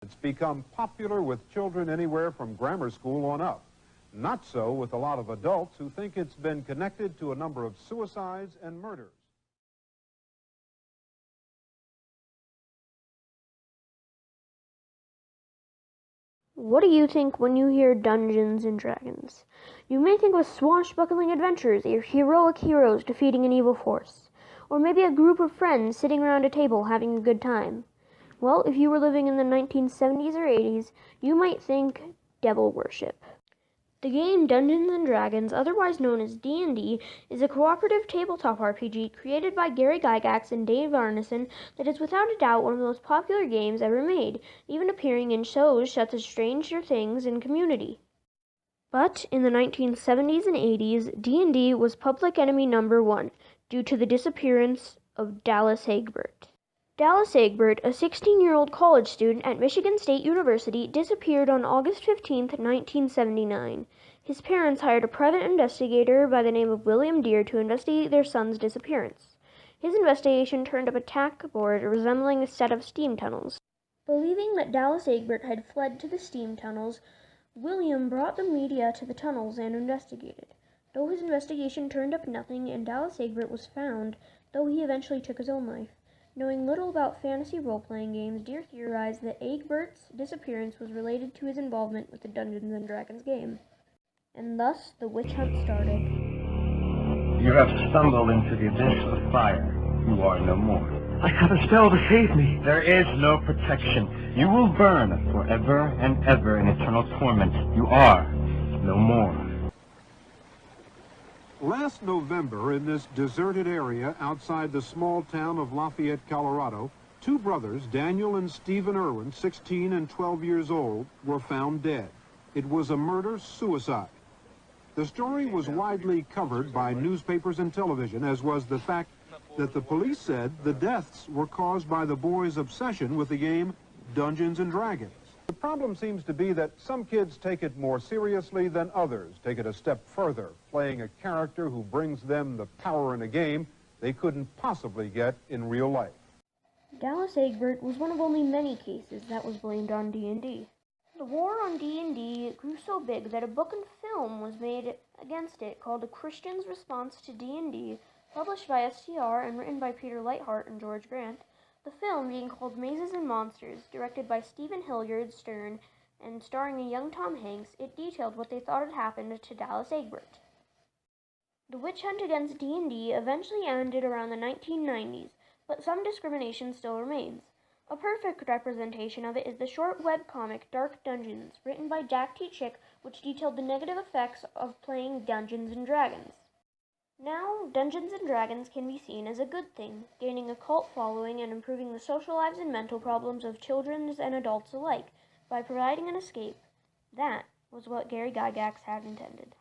It's become popular with children anywhere from grammar school on up. Not so with a lot of adults who think it's been connected to a number of suicides and murders. What do you think when you hear Dungeons and Dragons? You may think of swashbuckling adventures or heroic heroes defeating an evil force, or maybe a group of friends sitting around a table having a good time. Well, if you were living in the 1970s or 80s, you might think devil worship. The game Dungeons and Dragons, otherwise known as D&D, is a cooperative tabletop RPG created by Gary Gygax and Dave Arneson that is without a doubt one of the most popular games ever made, even appearing in shows such as Stranger Things and Community. But in the 1970s and 80s, D&D was public enemy number one due to the disappearance of Dallas Egbert. Dallas Egbert, a 16-year-old college student at Michigan State University, disappeared on August 15, 1979. His parents hired a private investigator by the name of William Deere to investigate their son's disappearance. His investigation turned up a tack board resembling a set of steam tunnels. Believing that Dallas Egbert had fled to the steam tunnels, William brought the media to the tunnels and investigated. Though his investigation turned up nothing and Dallas Egbert was found, though he eventually took his own life. Knowing little about fantasy role-playing games, Deere theorized that Egbert's disappearance was related to his involvement with the Dungeons and Dragons game. And thus, the witch hunt started. You have stumbled into the abyss of fire. You are no more. I have a spell to save me. There is no protection. You will burn forever and ever in eternal torment. You are no more. Last November, in this deserted area outside the small town of Lafayette, Colorado, two brothers, Daniel and Stephen Irwin, 16 and 12 years old, were found dead. It was a murder-suicide. The story was widely covered by newspapers and television, as was the fact that the police said the deaths were caused by the boys' obsession with the game Dungeons and Dragons. The problem seems to be that some kids take it more seriously than others, take it a step further, playing a character who brings them the power in a game they couldn't possibly get in real life. Dallas Egbert was one of only many cases that was blamed on D&D. The war on D&D grew so big that a book and film was made against it called A Christian's Response to D&D, published by STR and written by Peter Lightheart and George Grant. The film being called Mazes and Monsters, directed by Stephen Hilliard Stern and starring a young Tom Hanks, it detailed what they thought had happened to Dallas Egbert. The witch hunt against D&D eventually ended around the 1990s, but some discrimination still remains. A perfect representation of it is the short webcomic Dark Dungeons, written by Jack T. Chick, which detailed the negative effects of playing Dungeons and Dragons. Now, Dungeons & Dragons can be seen as a good thing, gaining a cult following and improving the social lives and mental problems of children and adults alike by providing an escape. That was what Gary Gygax had intended.